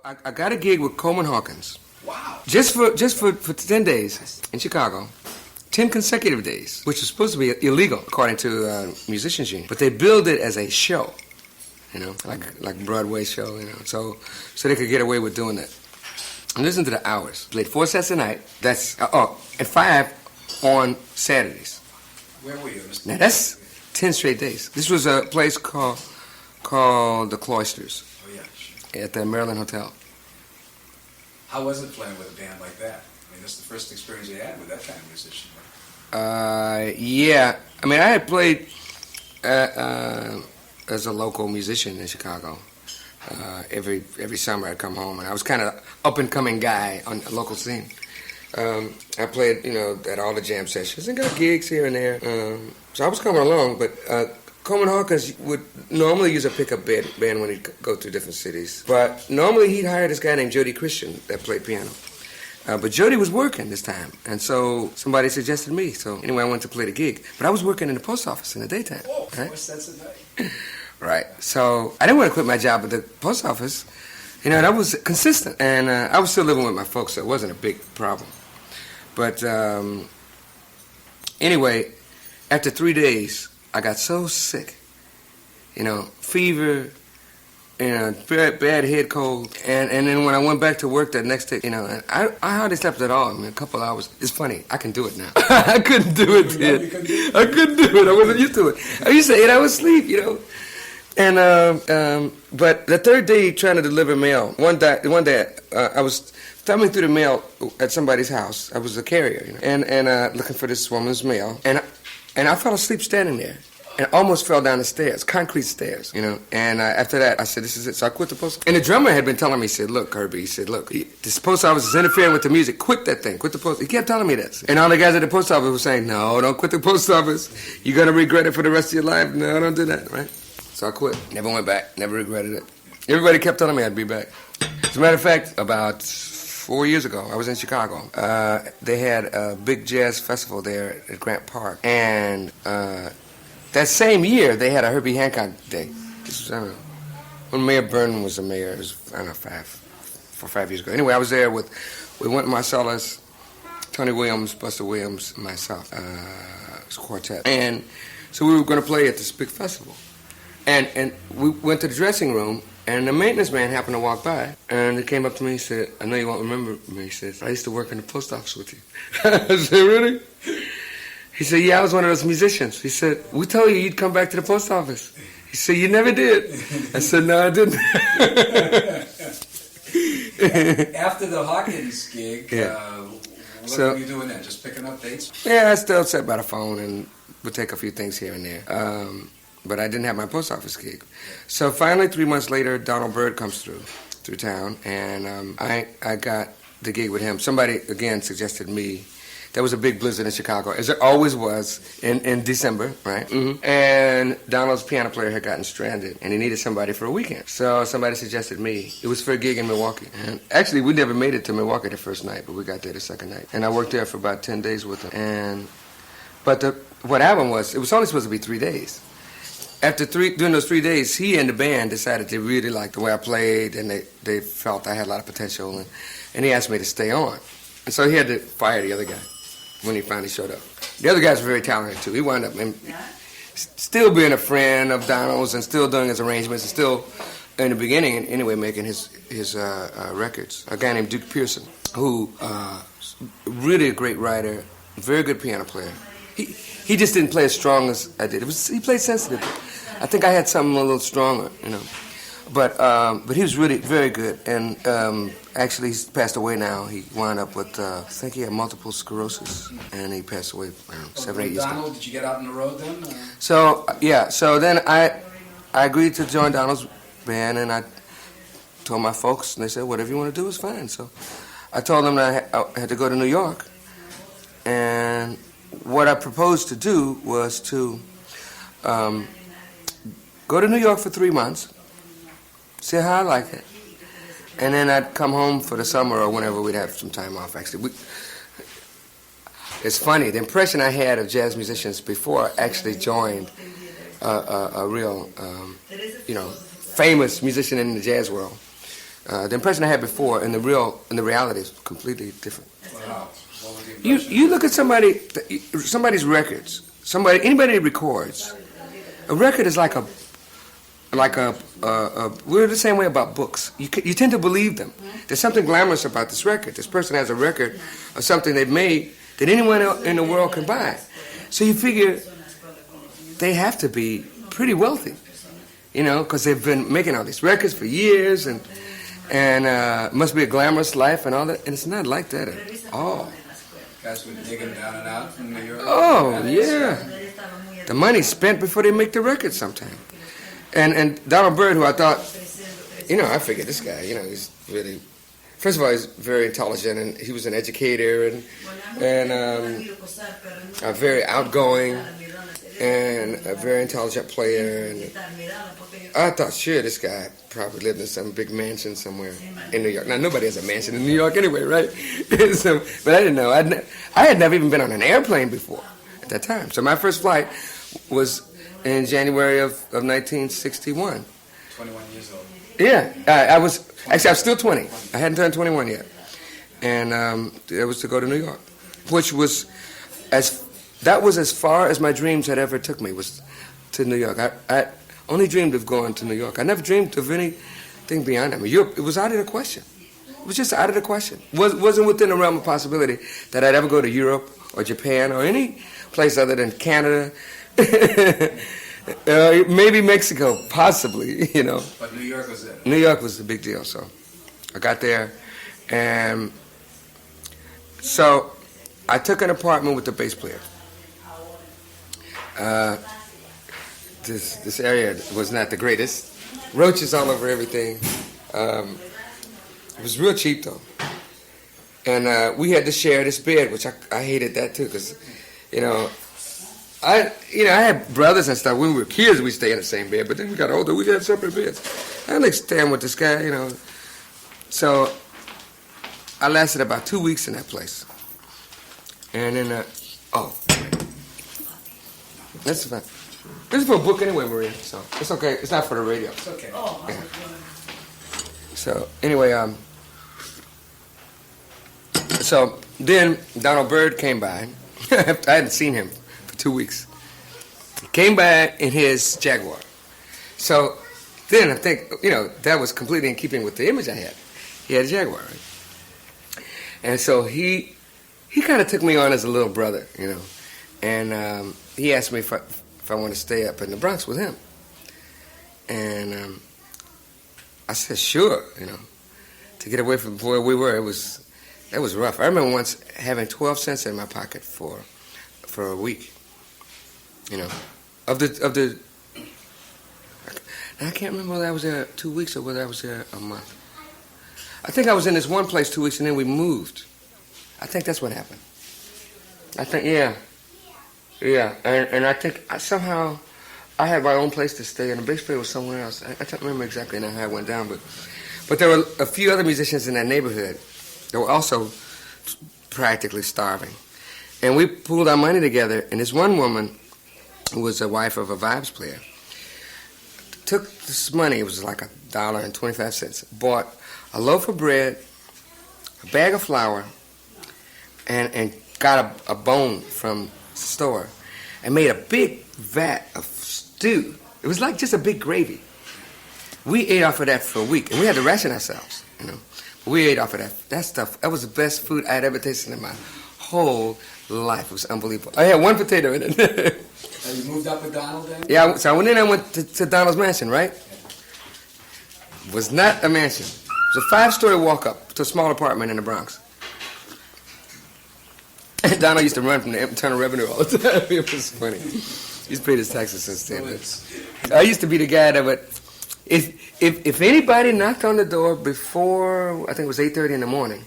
I got a gig with Coleman Hawkins. Wow. Just for 10 days in Chicago. 10 consecutive days, which was supposed to be illegal according to musicians union. But they billed it as a show, like Broadway show, so they could get away with doing that. And listen to the hours. Played 4 sets a night. That's and 5 on Saturdays. Where were you? Now that's 10 straight days. This was a place called the Cloisters. Oh yeah. At the Maryland Hotel. How was it playing with a band like that? I mean, that's the first experience you had with that kind of musician. Yeah. I mean, I had played as a local musician in Chicago. Every summer I'd come home, and I was kind of up-and-coming guy on the local scene. I played, at all the jam sessions and got gigs here and there. So I was coming along, but Coleman Hawkins would normally use a pickup band when he'd go to different cities. But normally he'd hire this guy named Jody Christian that played piano. But Jody was working this time, and so somebody suggested me. So anyway, I went to play the gig. But I was working in the post office in the daytime. Oh, right? 4 sets a night. Right. So I didn't want to quit my job at the post office. That was consistent. And I was still living with my folks, so it wasn't a big problem. But anyway, after 3 days, I got so sick. Fever, bad head cold. And then when I went back to work that next day, and I hardly slept at all. I mean, a couple hours. It's funny. I can do it now. I couldn't do it then. I couldn't do it. I wasn't used to it. I used to 8 hours sleep, And but the third day, trying to deliver mail. One day, I was thumbing through the mail at somebody's house. I was a carrier, and looking for this woman's mail, and I fell asleep standing there, and almost fell down the stairs, concrete stairs, And after that, I said, "This is it." So I quit the post. And the drummer had been telling me, he said, "Look, Herbie," he said, "Look, this post office is interfering with the music. Quit that thing. Quit the post." He kept telling me this, and all the guys at the post office were saying, "No, don't quit the post office. You're gonna regret it for the rest of your life. No, don't do that." Right? So I quit. Never went back. Never regretted it. Everybody kept telling me I'd be back. As a matter of fact, about 4 years ago, I was in Chicago. They had a big jazz festival there at Grant Park. And that same year, they had a Herbie Hancock Day. This was, I don't know, when Mayor Byrd was the mayor. It was, I don't know, 4 or 5 years ago. Anyway, I was there with Wynton Marsalis, Tony Williams, Buster Williams, and myself. It was a quartet. And so we were going to play at this big festival. And we went to the dressing room, and the maintenance man happened to walk by, and he came up to me and said, "I know you won't remember me." He says, "I used to work in the post office with you." I said, "Really?" He said, "Yeah, I was one of those musicians." He said, "We told you you'd come back to the post office." He said, "You never did." I said, "No, I didn't." After the Hawkins gig, what were you doing then? Just picking up dates? Yeah, I still sat by the phone and would take a few things here and there. But I didn't have my post office gig. So finally, 3 months later, Donald Byrd comes through town, and I got the gig with him. Somebody, again, suggested me. There was a big blizzard in Chicago, as there always was in December, right? Mm-hmm. And Donald's piano player had gotten stranded, and he needed somebody for a weekend. So somebody suggested me. It was for a gig in Milwaukee. And actually, we never made it to Milwaukee the first night, but we got there the second night. And I worked there for about 10 days with him. But what happened was, it was only supposed to be 3 days. During those 3 days, he and the band decided they really liked the way I played, and they felt I had a lot of potential, and he asked me to stay on. And so he had to fire the other guy when he finally showed up. The other guys were very talented, too. He wound up still being a friend of Donald's and still doing his arrangements and still, in the beginning, anyway, making his records. A guy named Duke Pearson, who really a great writer, very good piano player. He just didn't play as strong as I did. He played sensitive. I think I had something a little stronger, But he was really very good. And actually, he's passed away now. He wound up with, I think he had multiple sclerosis. And he passed away 7 or 8 years ago. Donald, did you get out on the road then? So, yeah. So then I agreed to join Donald's band. And I told my folks. And they said, whatever you want to do is fine. So I told them that I had to go to New York. And what I proposed to do was to go to New York for 3 months, see how I like it, and then I'd come home for the summer or whenever we'd have some time off. Actually, it's funny. The impression I had of jazz musicians before I actually joined a real, famous musician in the jazz world The impression I had before and the reality is completely different. Wow. What was the You impression? look at somebody's records. Anybody that records. A record is like a we're the same way about books. You tend to believe them. There's something glamorous about this record. This person has a record of something they've made that anyone in the world can buy. So you figure they have to be pretty wealthy, because they've been making all these records for years, and it must be a glamorous life and all that. And it's not like that at all. Guys were digging down and out from New York. Oh, yeah. The money's spent before they make the record sometime. And Donald Byrd, who I thought, I figured this guy, he's really, first of all, he's very intelligent, and he was an educator, and very outgoing, and a very intelligent player. And I thought, sure, this guy probably lived in some big mansion somewhere in New York. Now, nobody has a mansion in New York anyway, right? So, but I didn't know. I had never even been on an airplane before at that time. So my first flight was in January of 1961. 21 years old. Yeah, I was still 20. I hadn't turned 21 yet, and it was to go to New York, which was that was as far as my dreams had ever took me, was to New York. I only dreamed of going to New York. I never dreamed of anything beyond that. I mean, Europe, it was out of the question. It was just out of the question. Wasn't within the realm of possibility that I'd ever go to Europe or Japan or any place other than Canada. Maybe Mexico, possibly, But New York was it. New York was the big deal, so I got there, and so I took an apartment with the bass player. This area was not the greatest. Roaches all over everything. It was real cheap, though. And we had to share this bed, which I hated that, too, because, I had brothers and stuff. When we were kids, we stayed in the same bed, but then we got older, we got separate beds. I didn't like staying with this guy, So I lasted about 2 weeks in that place. And then, that's fine. This is for a book anyway, Maria, so it's okay. It's not for the radio. It's okay. Yeah. So, anyway, so then Donald Byrd came by. I hadn't seen him for 2 weeks. He came by in his Jaguar. So then I think, that was completely in keeping with the image I had. He had a Jaguar, right? And so he kind of took me on as a little brother, and he asked me if I want to stay up in the Bronx with him. And I said, sure, to get away from where we were. It was rough. I remember once having 12 cents in my pocket for a week. Of the. I can't remember whether I was there 2 weeks or whether I was there a month. I think I was in this one place 2 weeks and then we moved. I think that's what happened. I think, yeah, and I think somehow I had my own place to stay and the bass player was somewhere else. I can't remember exactly now how it went down, but there were a few other musicians in that neighborhood that were also practically starving. And we pooled our money together, and this one woman, who was the wife of a vibes player, took this money, it was like $1.25, bought a loaf of bread, a bag of flour, and got a bone from the store, and made a big vat of stew. It was like just a big gravy. We ate off of that for a week, and we had to ration ourselves, We ate off of that. That stuff, that was the best food I had ever tasted in my whole life. It was unbelievable. I had one potato in it. Now you moved up with Donald then? Yeah, so I went to Donald's mansion, right? It was not a mansion. It was a 5-story walk-up to a small apartment in the Bronx. And Donald used to run from the Internal Revenue all the time. It was funny. He's paid his taxes since then. So I used to be the guy that would, if anybody knocked on the door before, I think it was 8:30 in the morning,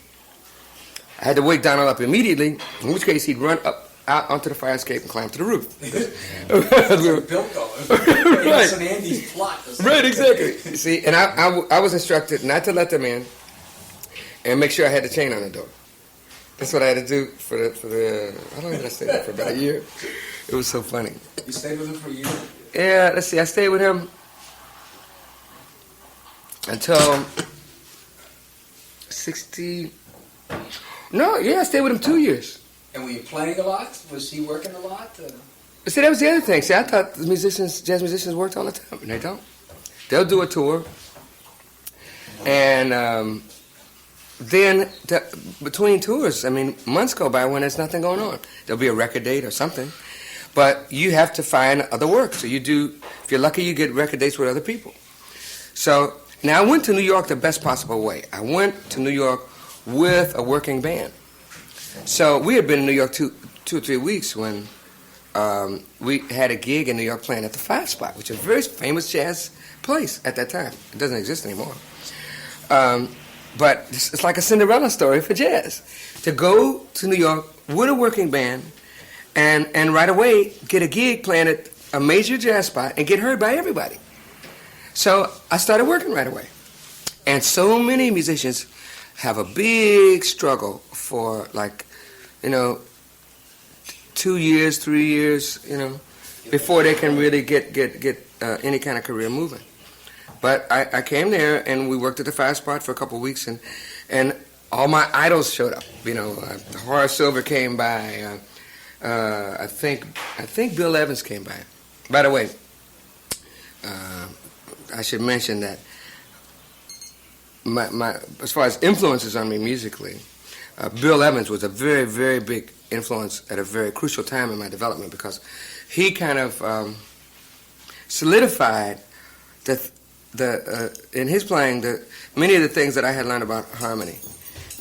I had to wake Donald up immediately, in which case he'd run out onto the fire escape and climb to the roof. Built though. Right. Some Andy's plot. Right, exactly. See, and I was instructed not to let them in and make sure I had the chain on the door. That's what I had to do for the how long did I stay there for? About a year. It was so funny. You stayed with him for a year? Yeah, let's see. I stayed with him until 60. No, yeah, I stayed with him 2 years. And were you playing a lot? Was he working a lot? See, that was the other thing. See, I thought the musicians, jazz musicians, worked all the time, and they don't. They'll do a tour, and then between tours, I mean, months go by when there's nothing going on. There'll be a record date or something, but you have to find other work. So you do. If you're lucky, you get record dates with other people. So now I went to New York the best possible way. I went to New York with a working band. So we had been in New York two or 3 weeks when we had a gig in New York playing at the Five Spot, which is a very famous jazz place at that time. It doesn't exist anymore. But it's like a Cinderella story for jazz. To go to New York with a working band and right away get a gig playing at a major jazz spot and get heard by everybody. So I started working right away. And so many musicians have a big struggle for 2 years, 3 years, before they can really get any kind of career moving. But I came there and we worked at the Five Spot for a couple of weeks and all my idols showed up. Horace Silver came by. I think Bill Evans came by. By the way, I should mention that my as far as influences on me musically, Bill Evans was a very, very big influence at a very crucial time in my development because he kind of solidified in his playing many of the things that I had learned about harmony,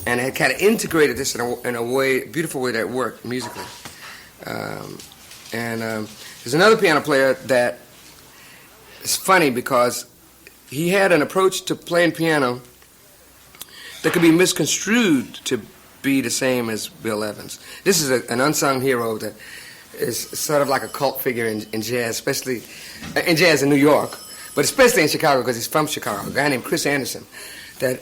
and had kind of integrated this in a way, beautiful way that worked musically. There's another piano player that is funny because he had an approach to playing piano that could be misconstrued to be the same as Bill Evans. This is an unsung hero that is sort of like a cult figure in jazz, especially in jazz in New York, but especially in Chicago because he's from Chicago. A guy named Chris Anderson that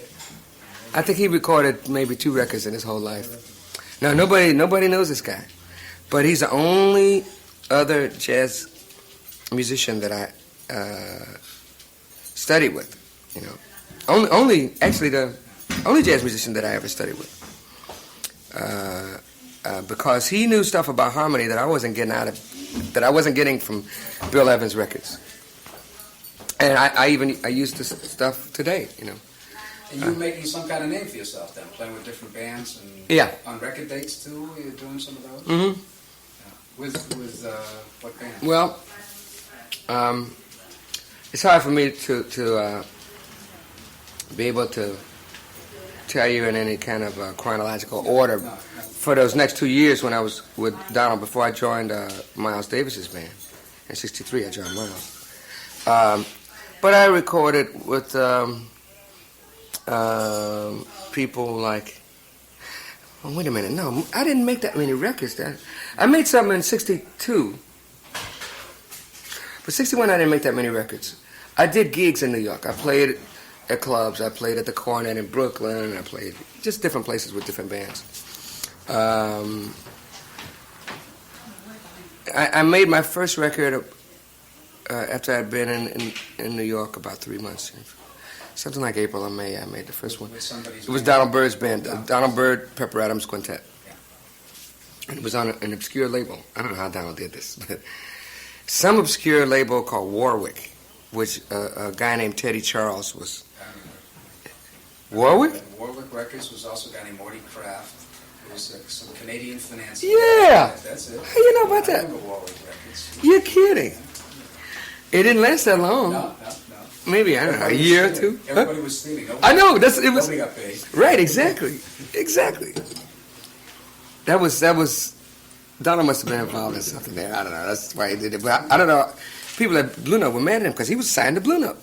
I think he recorded maybe 2 records in his whole life. Now nobody knows this guy, but he's the only other jazz musician that I studied with. Only the only jazz musician that I ever studied with. Because he knew stuff about harmony that I wasn't getting from Bill Evans' records, and I use this stuff today. And you were making some kind of name for yourself then, playing with different bands and on record dates too. You're doing some of those. Mm-hmm. With what band? Well, it's hard for me to be able to tell you in any kind of chronological order. No. For those next 2 years when I was with Donald, before I joined Miles Davis's band, in '63 I joined Miles. But I recorded with people like, oh, wait a minute, no, I didn't make that many records. I made something in '62, but '61 I didn't make that many records. I did gigs in New York. I played at clubs. I played at the Cornet in Brooklyn. I played just different places with different bands. I made my first record after I'd been in New York about 3 months. Something like April or May, I made the first one. It was Donald Byrd's band, Donald Byrd, Pepper Adams Quintet. And it was on an obscure label. I don't know how Donald did this, but some obscure label called Warwick, which a guy named Teddy Charles was. Warwick? Warwick Records was also a guy named Morty Kraft. It was some Canadian financier. Yeah. That's it. How you know about that? I remember Warwick Records. You're kidding. It didn't last that long. No. Maybe, I don't know, a year or two? Everybody was stealing. I know, it was... Nobody got paid. Right, exactly. That was... Donald must have been involved in something there. I don't know, that's why he did it. But I don't know, people at Blue Note were mad at him because he was signed to Blue Note.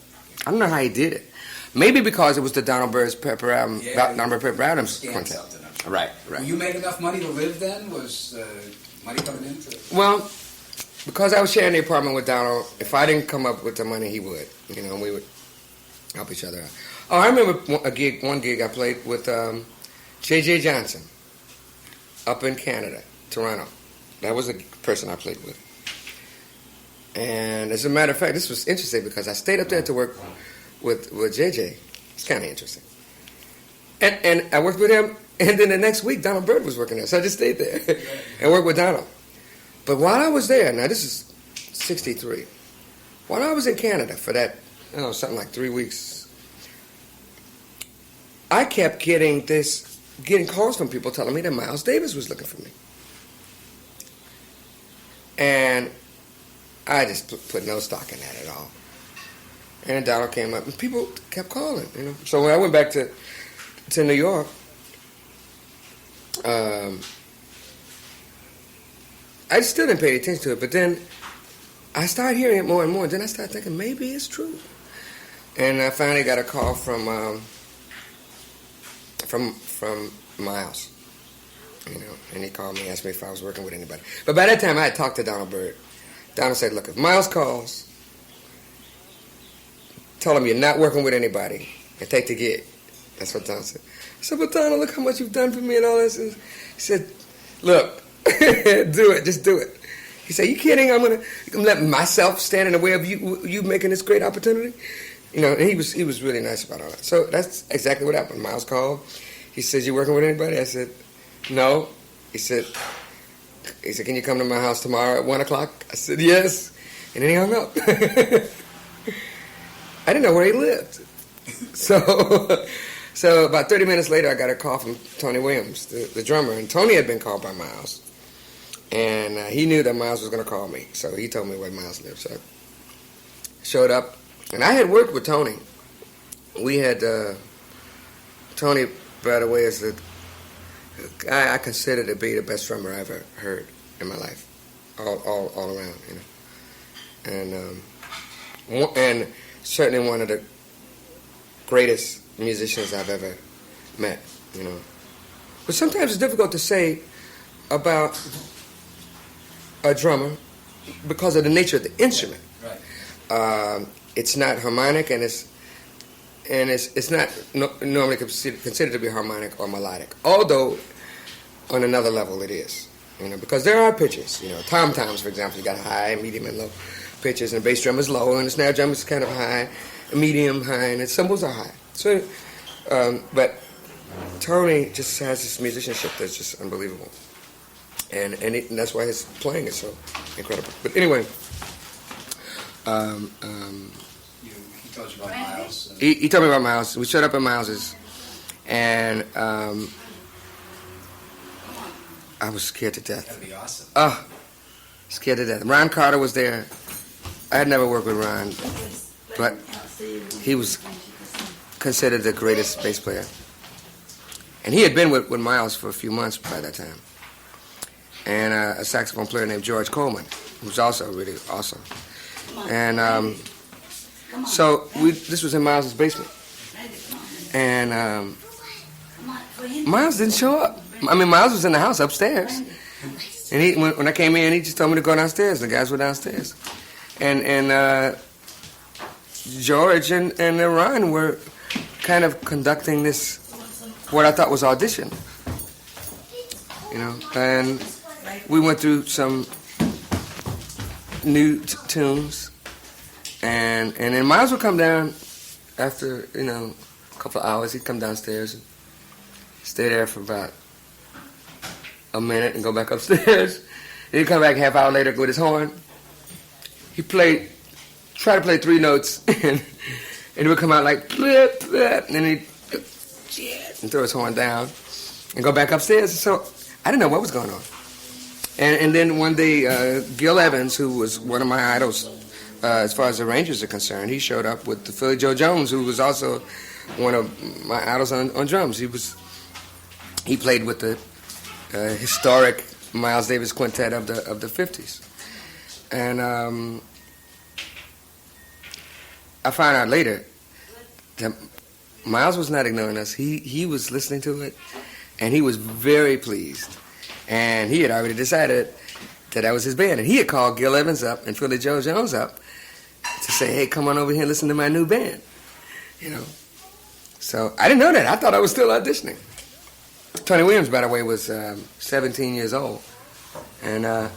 I don't know how he did it. Maybe because it was the Donald Byrd's Pepper Adams, Donald Byrd Pepper Adams Quintet. Right. Were you making enough money to live then? Was money coming in? Well, because I was sharing the apartment with Donald, if I didn't come up with the money, he would. And we would help each other out. Oh, I remember one gig I played with J.J. Johnson up in Canada, Toronto. That was a person I played with. And as a matter of fact, this was interesting because I stayed up there to work with J.J. It's kind of interesting. And I worked with him, and then the next week, Donald Byrd was working there. So I just stayed there and worked with Donald. But while I was there, now this is 63, while I was in Canada for that, something like 3 weeks, I kept getting calls from people telling me that Miles Davis was looking for me. And I just put no stock in that at all. And Donald came up, and people kept calling, So when I went back to New York, I still didn't pay attention to it, but then I started hearing it more and more, and then I started thinking, maybe it's true. And I finally got a call from Miles, and he called me, asked me if I was working with anybody. But by that time, I had talked to Donald Byrd. Donald said, look, if Miles calls, tell him you're not working with anybody, and take the gig. That's what Donald said. I said, but Donald, look how much you've done for me and all this. And he said, look, do it, just do it. He said, you kidding? I'm gonna let myself stand in the way of you making this great opportunity? And he was really nice about all that. So that's exactly what happened. Miles called. He said, you working with anybody? I said, no. He said, can you come to my house tomorrow at 1 o'clock? I said, yes. And then he hung up. I didn't know where he lived. So about 30 minutes later, I got a call from Tony Williams, the drummer. And Tony had been called by Miles. And he knew that Miles was going to call me. So he told me where Miles lived. So I showed up. And I had worked with Tony. We had, Tony, by the way, is the guy I consider to be the best drummer I ever heard in my life. All around, And certainly one of the greatest musicians I've ever met, But sometimes it's difficult to say about a drummer because of the nature of the instrument. Right. It's not harmonic, and it's not normally considered to be harmonic or melodic. Although, on another level, it is. Because there are pitches. Tom-toms, for example, you got high, medium, and low pitches, and the bass drum is low, and the snare drum is kind of high, medium, high, and the cymbals are high. So, but Tony just has this musicianship that's just unbelievable, and that's why his playing is so incredible. But anyway, he told you about Miles. He told me about Miles. We showed up at Miles's, and I was scared to death. That'd be awesome. Scared to death. Ron Carter was there. I had never worked with Ron, but he was considered the greatest bass player. And he had been with Miles for a few months by that time. And a saxophone player named George Coleman, who's also really awesome. And so this was in Miles' basement. And Miles didn't show up. I mean, Miles was in the house upstairs. And when I came in, he just told me to go downstairs. The guys were downstairs. And George and Ron were kind of conducting this, what I thought was audition. And we went through some new tunes. And then Miles would come down after, a couple of hours. He'd come downstairs and stay there for about a minute and go back upstairs. He'd come back a half hour later with his horn. He tried to play 3 notes, and it would come out like, blip, blip, and then he'd throw his horn down and go back upstairs. So I didn't know what was going on. And then one day, Gil Evans, who was one of my idols as far as arrangers are concerned, he showed up with the Philly Joe Jones, who was also one of my idols on drums. He played with the historic Miles Davis Quintet of the 50s. And I found out later that Miles was not ignoring us. He was listening to it, and he was very pleased. And he had already decided that was his band. And he had called Gil Evans up and Philly Joe Jones up to say, hey, come on over here and listen to my new band. So I didn't know that. I thought I was still auditioning. Tony Williams, by the way, was 17 years old. And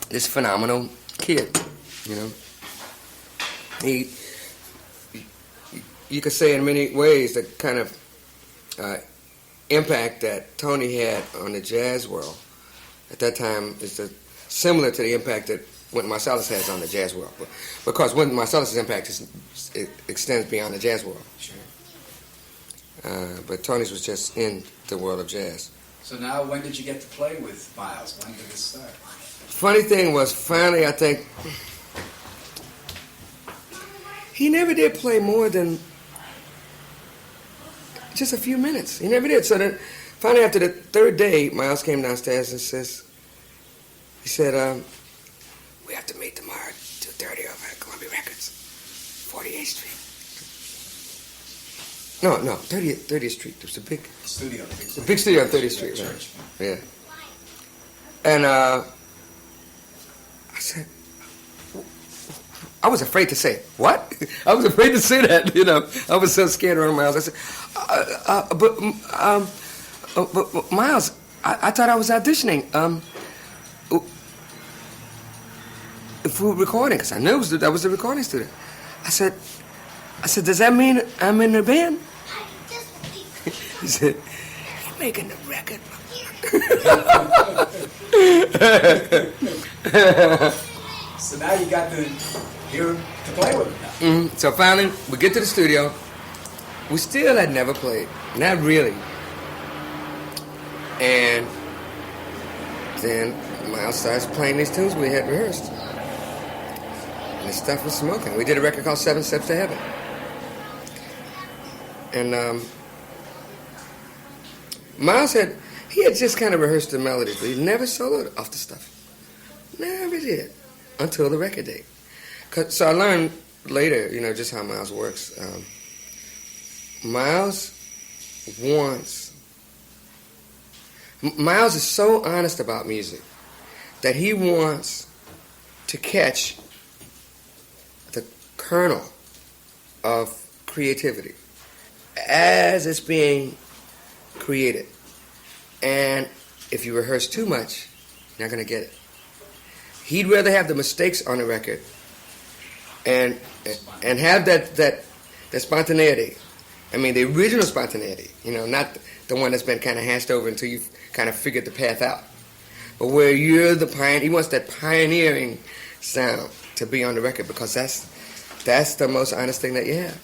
this phenomenal kid, He you could say in many ways the kind of impact that Tony had on the jazz world at that time is similar to the impact that Wynton Marsalis has on the jazz world. Because Wynton Marsalis' impact it extends beyond the jazz world. Sure. But Tony's was just in the world of jazz. So now, when did you get to play with Miles? When did it start? Funny thing was, finally, I think, he never did play more than just a few minutes. He never did. So then, finally, after the third day, Miles came downstairs and he said, we have to meet tomorrow at 2:30 over at Columbia Records, 48th Street. No, 30th Street. There was a big studio. The big studio on 30th Street. Church. Right? Yeah. And I said, I was afraid to say, what? I was afraid to say that, you know. I was so scared around Miles. I said, but Miles, I thought I was auditioning. For recording, because I knew that was the recording studio. I said, does that mean I'm in the band? He said, you're making the record. So now you got to hear him to play with him now. Mm-hmm. So finally, we get to the studio. We still had never played, not really. And then Miles starts playing these tunes we had rehearsed. And the stuff was smoking. We did a record called 7 Steps to Heaven. And Miles had just kind of rehearsed the melodies, but he never soloed off the stuff. Never did. Until the record date. So I learned later, you know, just how Miles works. Miles is so honest about music that he wants to catch the kernel of creativity as it's being created. And if you rehearse too much, you're not going to get it. He'd rather have the mistakes on the record and have that spontaneity. I mean, the original spontaneity, you know, not the one that's been kind of hashed over until you've kind of figured the path out. But where you're the pioneer, he wants that pioneering sound to be on the record because that's the most honest thing that you have.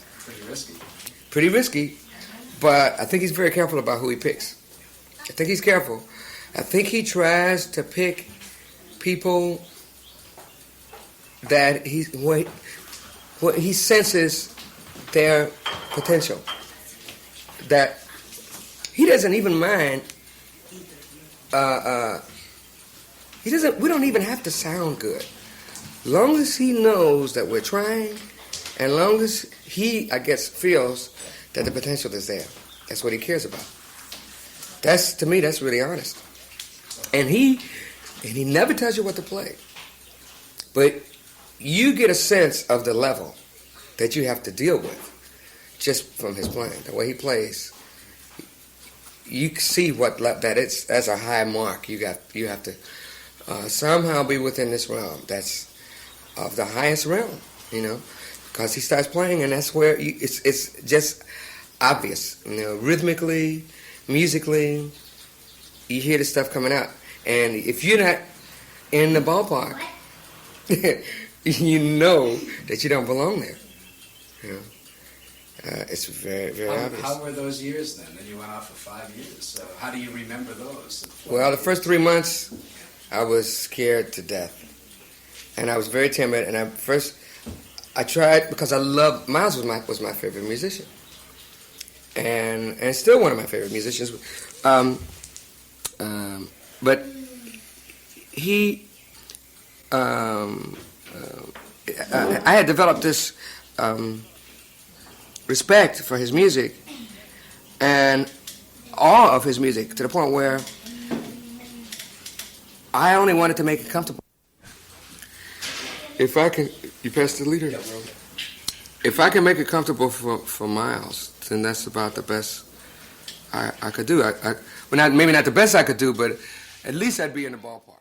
Pretty risky, but I think he's very careful about who he picks. I think he's careful. I think he tries to pick people that he senses their potential. That he doesn't even mind. We don't even have to sound good. Long as he knows that we're trying, and long as he, I guess, feels that the potential is there. That's what he cares about. To me, that's really honest. And he never tells you what to play. But you get a sense of the level that you have to deal with just from his playing. The way he plays, you see that it's that's a high mark. You have to somehow be within this realm. That's of the highest realm, you know, because he starts playing, and that's where it's just obvious, you know, rhythmically, musically, you hear the stuff coming out. And if you're not in the ballpark, you know that you don't belong there. You know, it's very, very obvious. How were those years then? Then you went off for 5 years. So how do you remember those? Well, the first 3 months, I was scared to death, and I was very timid. And I tried because Miles was my favorite musician, and still one of my favorite musicians. But he, I had developed this respect for his music and awe of his music to the point where I only wanted to make it comfortable. If I can, you pass the leader. If I can make it comfortable for Miles, then that's about the best I could do. Well, maybe not the best I could do, but at least I'd be in the ballpark.